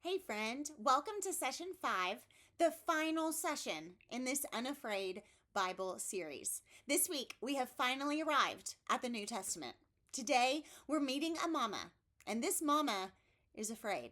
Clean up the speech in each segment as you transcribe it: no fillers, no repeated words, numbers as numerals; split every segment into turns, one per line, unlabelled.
Hey friend, welcome to session 5, the final session in this Unafraid Bible series. This week, we have finally arrived at the New Testament. Today, we're meeting a mama, and this mama is afraid.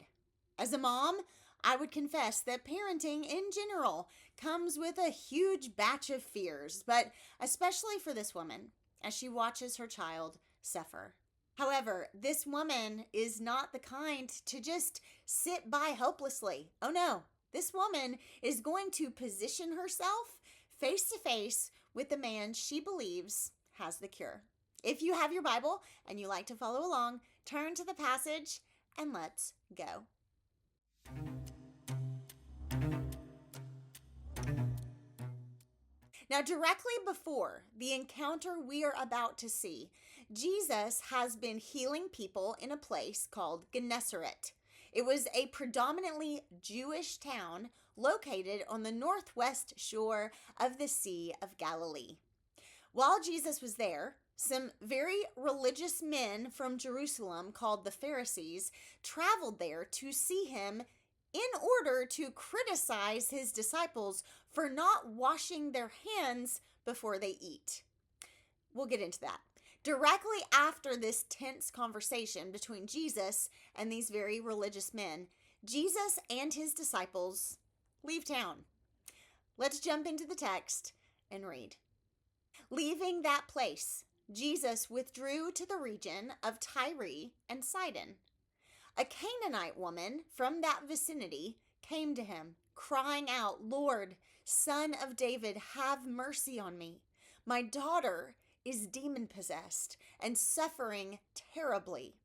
As a mom, I would confess that parenting in general comes with a huge batch of fears, but especially for this woman as she watches her child suffer. However, this woman is not the kind to just sit by helplessly. Oh no, this woman is going to position herself face to face with the man she believes has the cure. If you have your Bible and you like to follow along, turn to the passage and let's go. Now, directly before the encounter we are about to see, Jesus has been healing people in a place called Gennesaret. It was a predominantly Jewish town located on the northwest shore of the Sea of Galilee. While Jesus was there, some very religious men from Jerusalem called the Pharisees traveled there to see him in order to criticize his disciples for not washing their hands before they eat. We'll get into that. Directly after this tense conversation between Jesus and these very religious men, Jesus and his disciples leave town. Let's jump into the text and read. Leaving that place, Jesus withdrew to the region of Tyre and Sidon. A Canaanite woman from that vicinity came to him, crying out, "Lord, Son of David, have mercy on me. My daughter is demon-possessed and suffering terribly."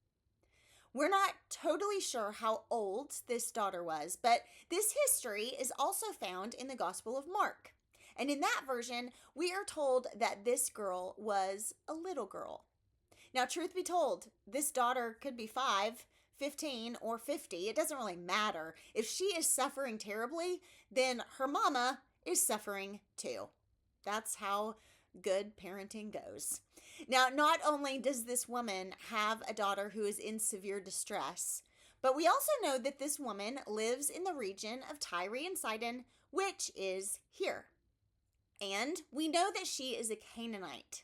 We're not totally sure how old this daughter was, but this history is also found in the Gospel of Mark. And in that version, we are told that this girl was a little girl. Now, truth be told, this daughter could be 5, 15, or 50. It doesn't really matter. If she is suffering terribly, then her mama is suffering too. That's how good parenting goes. Now, not only does this woman have a daughter who is in severe distress, but we also know that this woman lives in the region of Tyre and Sidon, which is here. And we know that she is a Canaanite.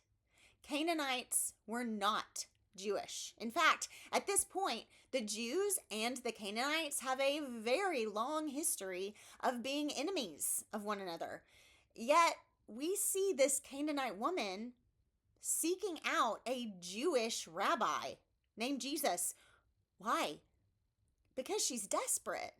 Canaanites were not Jewish. In fact, at this point, the Jews and the Canaanites have a very long history of being enemies of one another. Yet, we see this Canaanite woman seeking out a Jewish rabbi named Jesus. Why? Because she's desperate.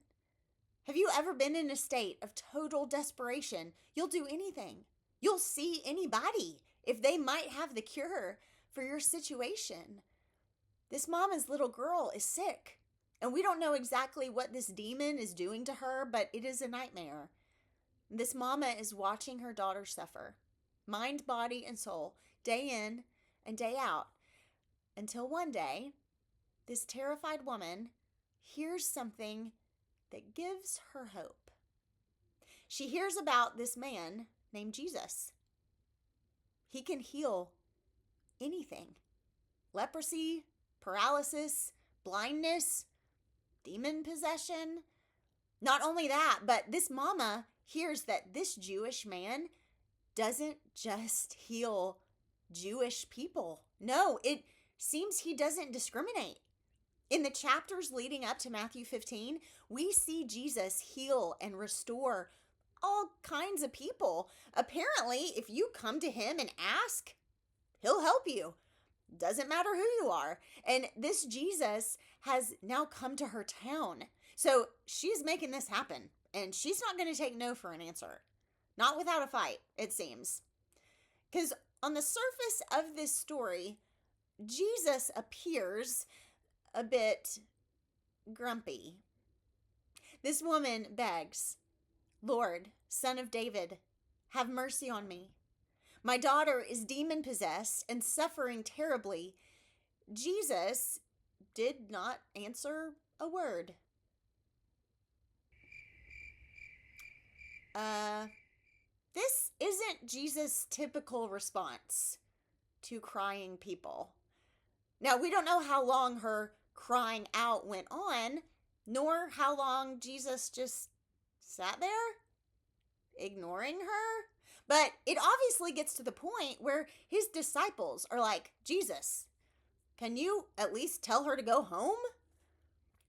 Have you ever been in a state of total desperation? You'll do anything. You'll see anybody if they might have the cure for your situation. This mama's little girl is sick, and we don't know exactly what this demon is doing to her, but it is a nightmare. This mama is watching her daughter suffer, mind, body, and soul, day in and day out, until one day, this terrified woman hears something that gives her hope. She hears about this man named Jesus. He can heal anything. Leprosy, paralysis, blindness, demon possession. Not only that, but this mama hears that this Jewish man doesn't just heal Jewish people. No, it seems he doesn't discriminate. In the chapters leading up to Matthew 15, we see Jesus heal and restore all kinds of people. Apparently, if you come to him and ask, he'll help you. Doesn't matter who you are. And this Jesus has now come to her town. So she's making this happen. And she's not going to take no for an answer. Not without a fight, it seems. Because on the surface of this story, Jesus appears a bit grumpy. This woman begs, "Lord, Son of David, have mercy on me. My daughter is demon-possessed and suffering terribly." Jesus did not answer a word. This isn't Jesus' typical response to crying people. Now, we don't know how long her crying out went on, nor how long Jesus just sat there ignoring her. But it obviously gets to the point where his disciples are like, Jesus, can you at least tell her to go home?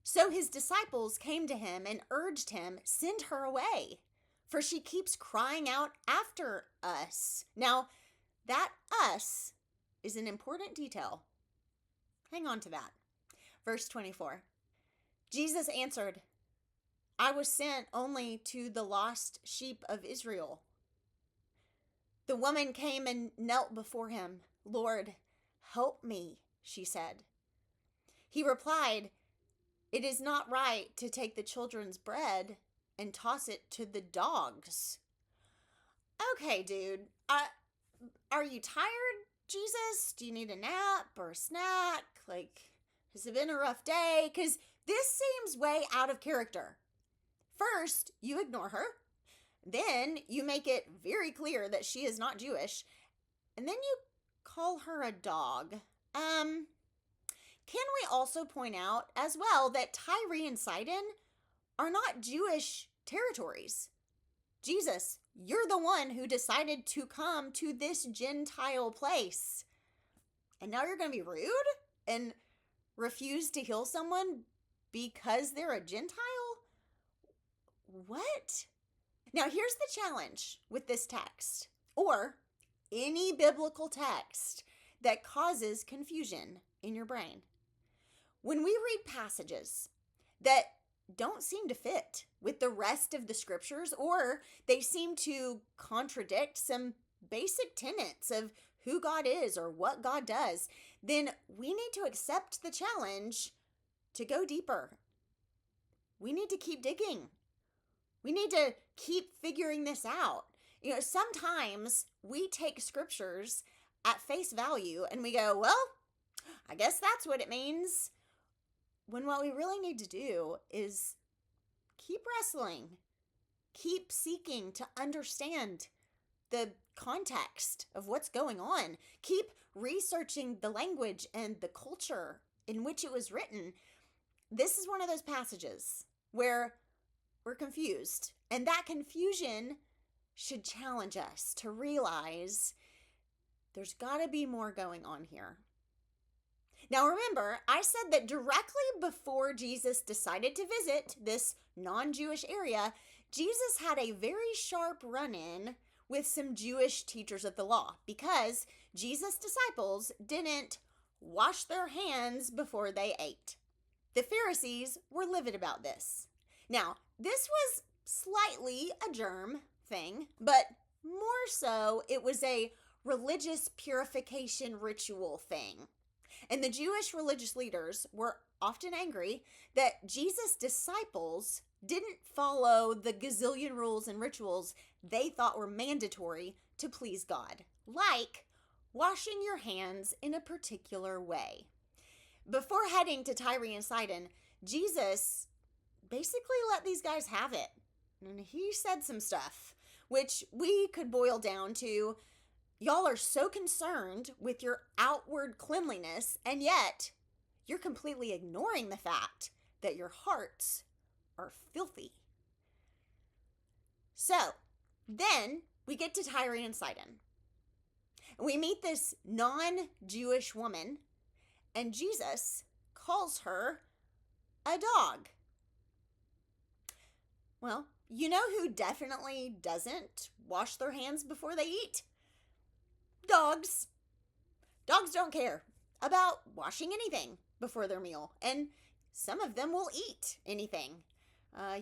So his disciples came to him and urged him, send her away, for she keeps crying out after us. Now, that us is an important detail. Hang on to that. Verse 24. Jesus answered, I was sent only to the lost sheep of Israel. The woman came and knelt before him. Lord, help me, she said. He replied, it is not right to take the children's bread and toss it to the dogs. Okay, dude. Are you tired, Jesus? Do you need a nap or a snack? Has it been a rough day? Because this seems way out of character. First, you ignore her. Then you make it very clear that she is not Jewish. And then you call her a dog. Can we also point out as well that Tyre and Sidon are not Jewish territories? Jesus, you're the one who decided to come to this Gentile place. And now you're going to be rude and refuse to heal someone because they're a Gentile? What? Now here's the challenge with this text, or any biblical text that causes confusion in your brain. When we read passages that don't seem to fit with the rest of the scriptures, or they seem to contradict some basic tenets of who God is or what God does, then we need to accept the challenge to go deeper. We need to keep digging. We need to keep figuring this out. Sometimes we take scriptures at face value and we go, well, I guess that's what it means. When what we really need to do is keep wrestling, keep seeking to understand the context of what's going on, keep researching the language and the culture in which it was written. This is one of those passages where we're confused, and that confusion should challenge us to realize there's got to be more going on here. Now remember, I said that directly before Jesus decided to visit this non-Jewish area, Jesus had a very sharp run-in with some Jewish teachers of the law because Jesus' disciples didn't wash their hands before they ate. The Pharisees were livid about this. Now, this was slightly a germ thing, but more so it was a religious purification ritual thing. And the Jewish religious leaders were often angry that Jesus' disciples didn't follow the gazillion rules and rituals they thought were mandatory to please God, like washing your hands in a particular way. Before heading to Tyre and Sidon, Jesus basically let these guys have it. And he said some stuff, which we could boil down to, y'all are so concerned with your outward cleanliness, and yet you're completely ignoring the fact that your hearts are filthy. So then we get to Tyre and Sidon. We meet this non-Jewish woman, and Jesus calls her a dog. Well, you know who definitely doesn't wash their hands before they eat? Dogs. Dogs don't care about washing anything before their meal, and some of them will eat anything.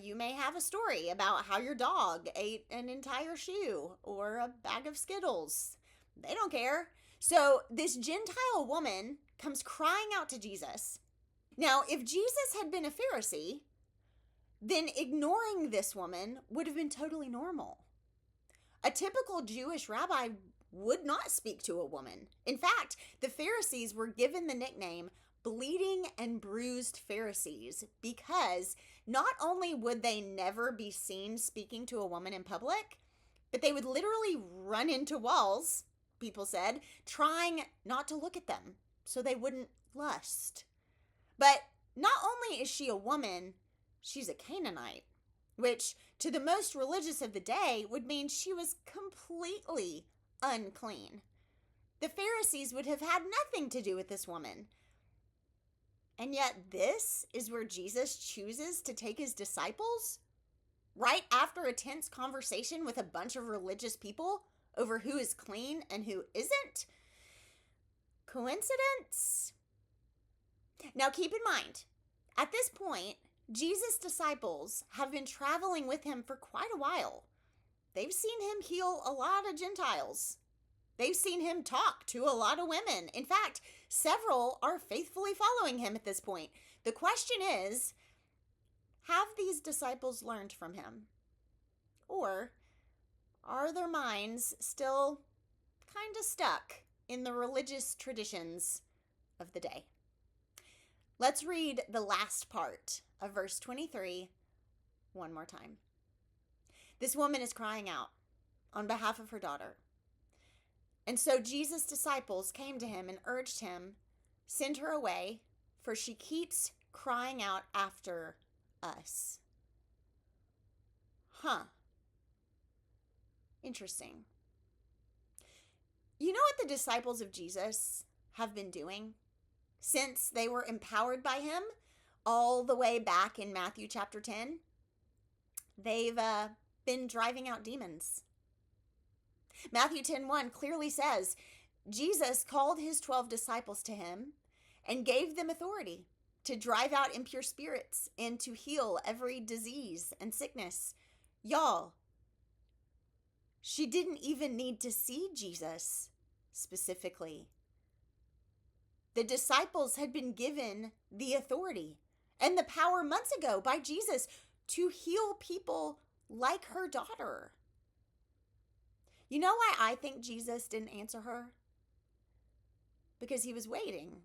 You may have a story about how your dog ate an entire shoe or a bag of Skittles. They don't care. So this Gentile woman comes crying out to Jesus. Now, if Jesus had been a Pharisee, then ignoring this woman would have been totally normal. A typical Jewish rabbi would not speak to a woman. In fact, the Pharisees were given the nickname bleeding and bruised Pharisees because not only would they never be seen speaking to a woman in public, but they would literally run into walls, people said, trying not to look at them so they wouldn't lust. But not only is she a woman, she's a Canaanite, which to the most religious of the day would mean she was completely unclean. The Pharisees would have had nothing to do with this woman. And yet this is where Jesus chooses to take his disciples? Right after a tense conversation with a bunch of religious people over who is clean and who isn't? Coincidence? Now keep in mind, at this point, Jesus' disciples have been traveling with him for quite a while. They've seen him heal a lot of Gentiles. They've seen him talk to a lot of women. In fact, several are faithfully following him at this point. The question is, have these disciples learned from him? Or are their minds still kind of stuck in the religious traditions of the day? Let's read the last part of verse 23 one more time. This woman is crying out on behalf of her daughter. And so Jesus' disciples came to him and urged him, send her away, for she keeps crying out after us. Interesting. You know what the disciples of Jesus have been doing since they were empowered by him all the way back in Matthew chapter 10? They've been driving out demons. Matthew 10:1 clearly says, Jesus called his 12 disciples to him and gave them authority to drive out impure spirits and to heal every disease and sickness. Y'all, she didn't even need to see Jesus specifically. The disciples had been given the authority and the power months ago by Jesus to heal people like her daughter. You know why I think Jesus didn't answer her? Because he was waiting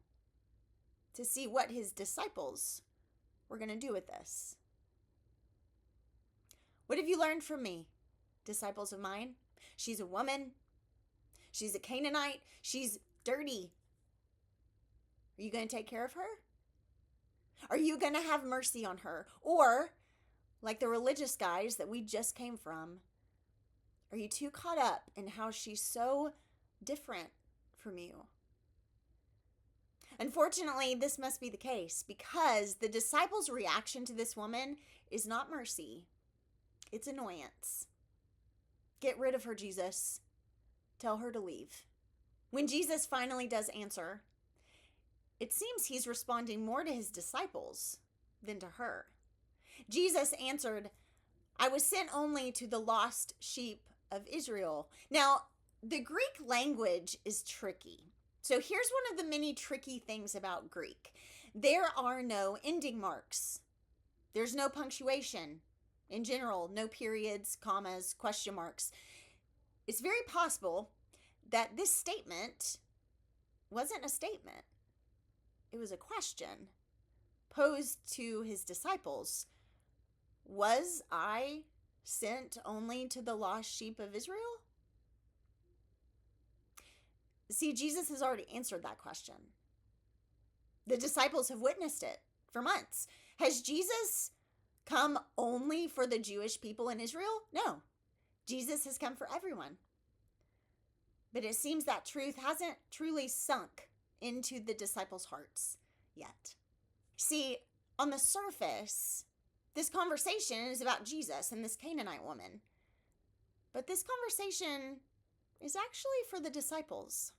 to see what his disciples were going to do with this. What have you learned from me, disciples of mine? She's a woman. She's a Canaanite. She's dirty. Are you going to take care of her? Are you going to have mercy on her? Or, like the religious guys that we just came from, are you too caught up in how she's so different from you? Unfortunately, this must be the case because the disciples' reaction to this woman is not mercy. It's annoyance. Get rid of her, Jesus. Tell her to leave. When Jesus finally does answer, it seems he's responding more to his disciples than to her. Jesus answered, I was sent only to the lost sheep of Israel. Now, the Greek language is tricky. So here's one of the many tricky things about Greek. There are no ending marks. There's no punctuation. In general, no periods, commas, question marks. It's very possible that this statement wasn't a statement. It was a question posed to his disciples. Was I sent only to the lost sheep of Israel? See, Jesus has already answered that question. The disciples have witnessed it for months. Has Jesus come only for the Jewish people in Israel? No. Jesus has come for everyone. But it seems that truth hasn't truly sunk into the disciples' hearts yet. See, on the surface, this conversation is about Jesus and this Canaanite woman. But this conversation is actually for the disciples.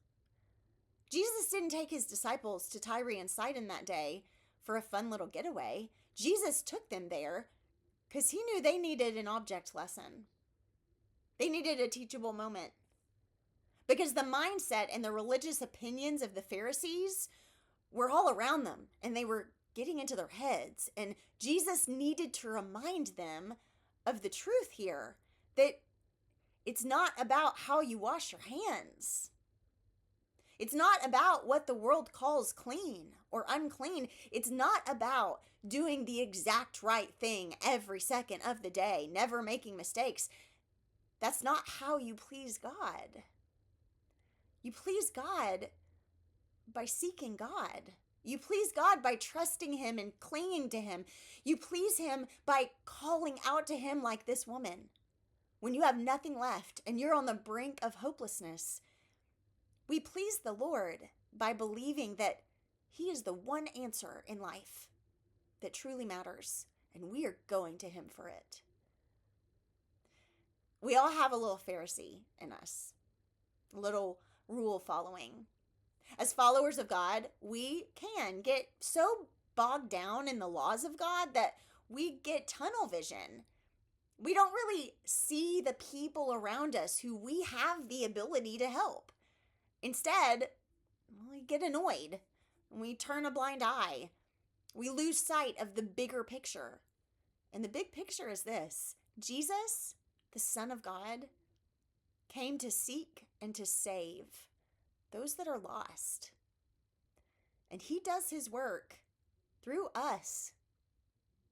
Jesus didn't take his disciples to Tyre and Sidon that day for a fun little getaway. Jesus took them there because he knew they needed an object lesson. They needed a teachable moment. Because the mindset and the religious opinions of the Pharisees were all around them, and they were getting into their heads. And Jesus needed to remind them of the truth here, that it's not about how you wash your hands. It's not about what the world calls clean or unclean. It's not about doing the exact right thing every second of the day, never making mistakes. That's not how you please God. You please God by seeking God. You please God by trusting him and clinging to him. You please him by calling out to him like this woman. When you have nothing left and you're on the brink of hopelessness, we please the Lord by believing that he is the one answer in life that truly matters, and we are going to him for it. We all have a little Pharisee in us, a little rule following. As followers of God, we can get so bogged down in the laws of God that we get tunnel vision. We don't really see the people around us who we have the ability to help. Instead, we get annoyed and we turn a blind eye. We lose sight of the bigger picture. And the big picture is this: Jesus, the Son of God, came to seek and to save those that are lost. And he does his work through us,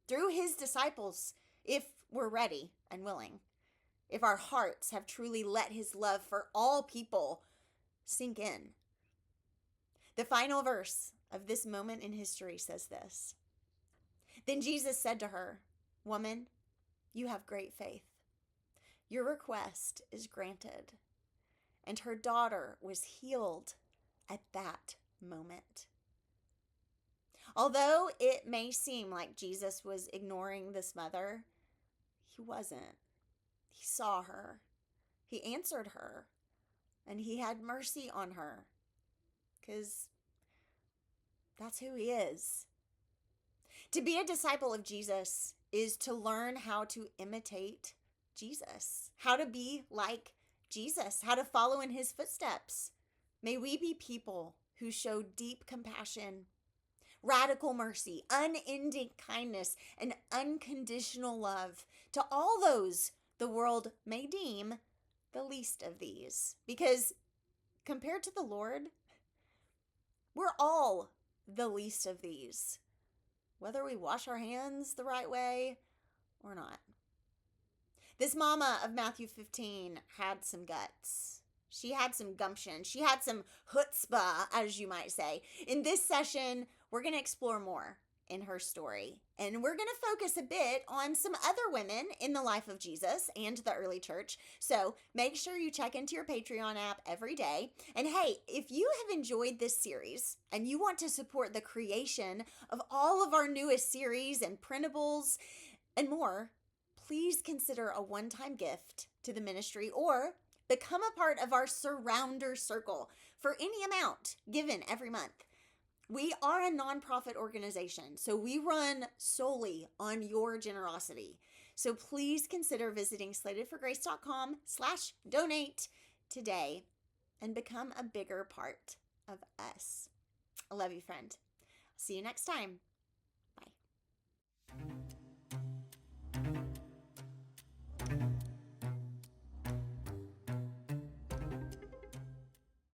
through his disciples, if we're ready and willing, if our hearts have truly let his love for all people sink in. The final verse of this moment in history says this: Then Jesus said to her, Woman, you have great faith. Your request is granted. And her daughter was healed at that moment. Although it may seem like Jesus was ignoring this mother, he wasn't. He saw her. He answered her. And he had mercy on her. Because that's who he is. To be a disciple of Jesus is to learn how to imitate Jesus, how to be like Jesus, how to follow in his footsteps. May we be people who show deep compassion, radical mercy, unending kindness, and unconditional love to all those the world may deem the least of these. Because compared to the Lord, we're all the least of these, whether we wash our hands the right way or not. This mama of Matthew 15 had some guts. She had some gumption. She had some chutzpah, as you might say. In this session, we're going to explore more in her story. And we're going to focus a bit on some other women in the life of Jesus and the early church. So make sure you check into your Patreon app every day. And hey, if you have enjoyed this series and you want to support the creation of all of our newest series and printables and more, please consider a one-time gift to the ministry or become a part of our Surrounder Circle for any amount given every month. We are a nonprofit organization, so we run solely on your generosity. So please consider visiting slatedforgrace.com/donate today and become a bigger part of us. I love you, friend. See you next time. Bye.